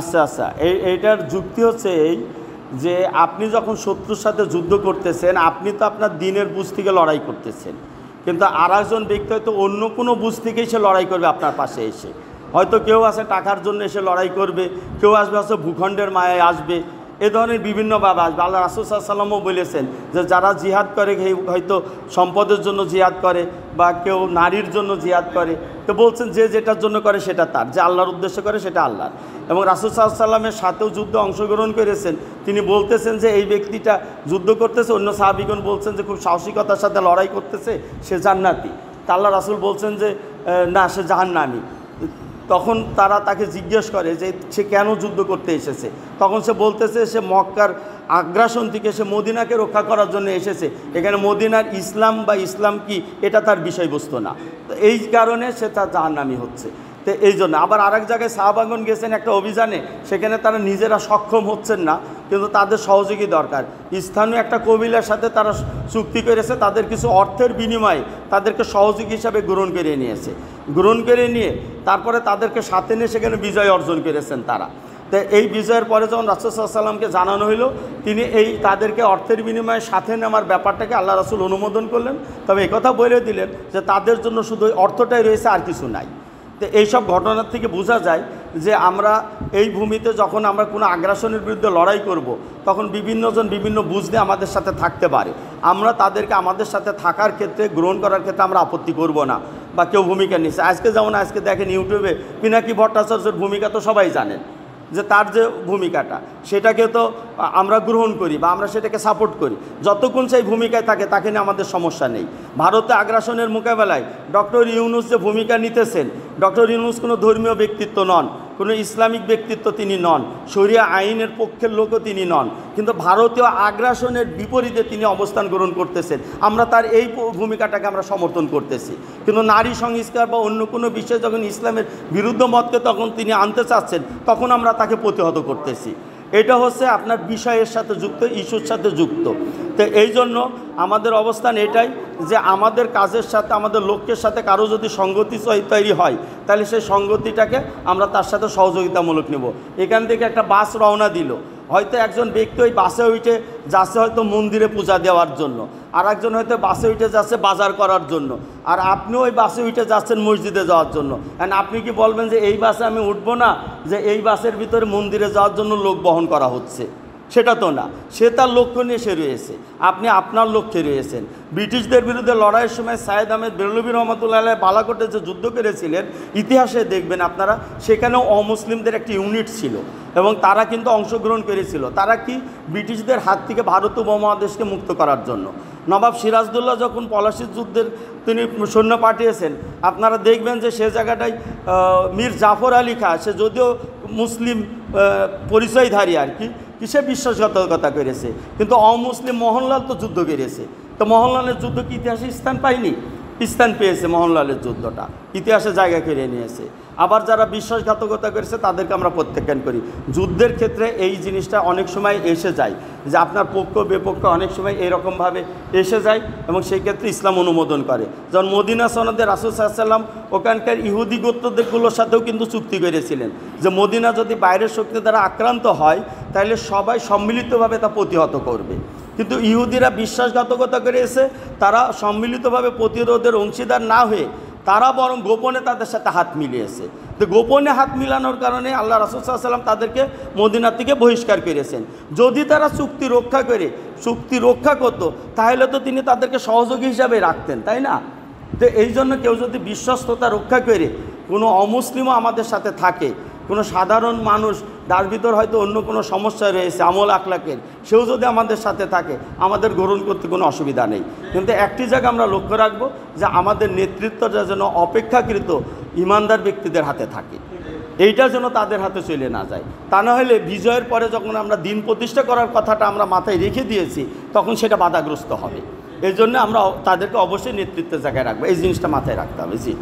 আচ্ছা আচ্ছা এইটার যুক্তি হচ্ছে এই যে আপনি যখন শত্রুর সাথে যুদ্ধ করতেছেন আপনি তো আপনার দিনের বুঝ থেকে লড়াই করতেছেন, কিন্তু আরেকজন ব্যক্তি হয়তো অন্য কোনো বুঝ থেকেই সে লড়াই করবে আপনার পাশে এসে। হয়তো কেউ আছে টাকার জন্য এসে লড়াই করবে, কেউ আসবে হচ্ছে ভূখণ্ডের মায়ায় আসবে, এ ধরনের বিভিন্নভাবে আসবে। আল্লাহ রাসূল সাল্লাল্লাহু আলাইহি ওয়াসাল্লামও বলেছেন যে যারা জিহাদ করে হয়তো সম্পদের জন্য জিহাদ করে বা কেউ নারীর জন্য জিহাদ করে, তো বলছেন যে যেটার জন্য করে সেটা তার, যে আল্লাহর উদ্দেশ্য করে সেটা আল্লাহর। এবং রাসূল সাল্লাল্লাহু আলাইহি ওয়াসাল্লামের সাথেও যুদ্ধে অংশগ্রহণ করেছেন, তিনি বলতেছেন যে এই ব্যক্তিটা যুদ্ধ করতেছে, অন্য সাহাবীগণ বলছেন যে খুব সাহসিকতার সাথে লড়াই করতেছে, সে জান্নাতি। তা আল্লাহ রাসূল বলছেন যে না, সে জাহান্নামী। তখন তারা তাকে জিজ্ঞেস করে যে সে কেন যুদ্ধ করতে এসেছে, তখন সে বলতেছে সে মক্কার আগ্রাসন থেকে সে মদিনাকে রক্ষা করার জন্য এসেছে, এখানে মদিনার ইসলাম বা ইসলাম কি এটা তার বিষয়বস্তু না, তো এই কারণে সে তার জাহান্নামী হচ্ছে। তো এই জন্য আবার আরেক জায়গায় সাহাবাগণ গেছেন একটা অভিযানে, সেখানে তারা নিজেরা সক্ষম হচ্ছেন না, কিন্তু তাদের সহযোগী দরকার। স্থানীয় একটা কবিলার সাথে তারা চুক্তি করেছে, তাদের কিছু অর্থের বিনিময়ে তাদেরকে সহযোগী হিসাবে গ্রহণ করে নিয়েছে। গ্রহণ করে নিয়ে তারপরে তাদেরকে সাথে নিয়ে সেখানে বিজয় অর্জন করেছেন তারা। তো এই বিজয়ের পরে যখন রাসূল সাল্লাল্লাহু আলাইহি ওয়াসাল্লামকে জানানো হলো, তিনি এই তাদেরকে অর্থের বিনিময়ে সাথে নেওয়ার ব্যাপারটাকে আল্লাহ রাসূল অনুমোদন করলেন। তবে একথা বলে দিলেন যে তাদের জন্য শুধু অর্থটাই রয়েছে, আর কিছু নাই। তো এইসব ঘটনার থেকে বোঝা যায় যে আমরা এই ভূমিতে যখন আমরা কোনো আগ্রাসনের বিরুদ্ধে লড়াই করব, তখন বিভিন্নজন বিভিন্ন বুঝ দিয়ে আমাদের সাথে থাকতে পারে, আমরা তাদেরকে আমাদের সাথে থাকার ক্ষেত্রে গ্রহণ করার ক্ষেত্রে আমরা আপত্তি করব না, বা কেউ ভূমিকা নিচ্ছে। আজকে যেমন আজকে দেখেন ইউটিউবে পিনাকি ভট্টাচার্যের ভূমিকা তো সবাই জানেন, যে তার যে ভূমিকাটা সেটাকে তো আমরা গ্রহণ করি বা আমরা সেটাকে সাপোর্ট করি, যতক্ষণ সেই ভূমিকায় থাকে তাকে নিয়ে আমাদের সমস্যা নেই। ভারতে আগ্রাসনের মোকাবেলায় ডক্টর ইউনূস যে ভূমিকা নিতেছেন, ডক্টর ইউনূস কোনো ধর্মীয় ব্যক্তিত্ব নন, কোনো ইসলামিক ব্যক্তিত্ব তিনি নন, শরিয়া আইনের পক্ষের লোকও তিনি নন, কিন্তু ভারতীয় আগ্রাসনের বিপরীতে তিনি অবস্থান গ্রহণ করতেছেন। আমরা তার এই ভূমিকাটাকে আমরা সমর্থন করতেছি, কিন্তু নারী সংস্কার বা অন্য কোনো বিষয়ে যখন ইসলামের বিরুদ্ধ মতকে তখন তিনি আনতে চাচ্ছেন, তখন আমরা তাকে প্রতিহত করতেছি। এটা হচ্ছে আপনার বিষয়ের সাথে যুক্ত, ইস্যুর সাথে যুক্ত। তো এই জন্য আমাদের অবস্থান এটাই যে আমাদের কাজের সাথে আমাদের লক্ষ্যের সাথে কারো যদি সঙ্গতি তৈরি হয়, তাহলে সেই সঙ্গতিটাকে আমরা তার সাথে সহযোগিতামূলক নেব। এখান থেকে একটা বাস রওনা দিল, হয়তো একজন ব্যক্তি ওই বাসে উঠে যাচ্ছে হয়তো মন্দিরে পূজা দেওয়ার জন্য, আর একজন হয়তো বাসে উঠে যাচ্ছে বাজার করার জন্য, আর আপনিও ওই বাসে উঠে যাচ্ছেন মসজিদে যাওয়ার জন্য। অ্যান্ড আপনি কি বলবেন যে এই বাসে আমি উঠবো না, যে এই বাসের ভিতরে মন্দিরে যাওয়ার জন্য লোক বহন করা হচ্ছে? সেটা তো না, সে তার লক্ষ্য নিয়ে সে রয়েছে, আপনি আপনার লক্ষ্যে রয়েছেন। ব্রিটিশদের বিরুদ্ধে লড়াইয়ের সময় সাইয়েদ আহমেদ বেরলভী রহমতুল্লাহ আলাইহি বালাকোটে যে যুদ্ধ করেছিলেন, ইতিহাসে দেখবেন আপনারা সেখানেও অমুসলিমদের একটি ইউনিট ছিল এবং তারা কিন্তু অংশগ্রহণ করেছিল। তারা কি বৃটিশদের হাত থেকে ভারত উপমহাদেশকে মুক্ত করার জন্য। নবাব সিরাজদৌল্লা যখন পলাশির যুদ্ধের তিনি সৈন্য পাঠিয়েছেন, আপনারা দেখবেন যে সে জায়গাটায় মীর জাফর আলী খাঁ, সে যদিও মুসলিম পরিচয়ধারী আর কি, সে বিশ্বাসঘাতকতা করেছে, কিন্তু অমুসলিম মোহনলাল তো যুদ্ধ করেছে। তো মোহনলালের যুদ্ধ কি ইতিহাসে স্থান পায়নি? স্থান পেয়েছে, মোহনলালের যুদ্ধটা ইতিহাসে জায়গা করে নিয়েছে। আবার যারা বিশ্বাসঘাতকতা করেছে তাদেরকে আমরা প্রত্যাখ্যান করি। যুদ্ধের ক্ষেত্রে এই জিনিসটা অনেক সময় এসে যায় যে আপনার পক্ষ বিপক্ষ অনেক সময় এরকমভাবে এসে যায়, এবং সেই ক্ষেত্রে ইসলাম অনুমোদন করে। যেমন মদিনা সনদে রাসূল সাল্লাল্লাহু আলাইহি ওয়াসাল্লাম ওখানকার ইহুদি গোত্রদেরগুলোর সাথেও কিন্তু চুক্তি করেছিলেন যে মদিনা যদি বাইরের শক্তি দ্বারা আক্রান্ত হয় তাহলে সবাই সম্মিলিতভাবে তা প্রতিহত করবে। কিন্তু ইহুদিরা বিশ্বাসঘাতকতা করে এসে তারা সম্মিলিতভাবে প্রতিরোধের অংশীদার না হয়ে তারা বরং গোপনে তাদের সাথে হাত মিলিয়েছে। তো গোপনে হাত মিলানোর কারণে আল্লাহ রাসূল সাল্লাল্লাহু আলাইহি ওয়াসাল্লাম তাদেরকে মদিনা থেকে বহিষ্কার করেছেন। যদি তারা চুক্তি রক্ষা করত তাহলে তো তিনি তাদেরকে সহযোগী হিসাবে রাখতেন, তাই না? তো এই জন্য কেউ যদি বিশ্বস্ততা রক্ষা করে কোনো অমুসলিমও আমাদের সাথে থাকে, কোনো সাধারণ মানুষ যার ভিতর হয়তো অন্য কোনো সমস্যা রয়েছে আমল আখলাকের, সেও যদি আমাদের সাথে থাকে আমাদের গ্রহণ করতে কোনো অসুবিধা নেই। কিন্তু একটি জায়গা আমরা লক্ষ্য রাখবো যে আমাদের নেতৃত্বটা যেন অপেক্ষাকৃত ইমানদার ব্যক্তিদের হাতে থাকে, এইটা যেন তাদের হাতে চলে না যায়। তা না হলে বিজয়ের পরে যখন আমরা দিন প্রতিষ্ঠা করার কথাটা আমরা মাথায় রেখে দিয়েছি, তখন সেটা বাধাগ্রস্ত হবে। এই জন্য আমরা তাদেরকে অবশ্যই নেতৃত্বের জায়গায় রাখবো, এই জিনিসটা মাথায় রাখতে হবে। জি।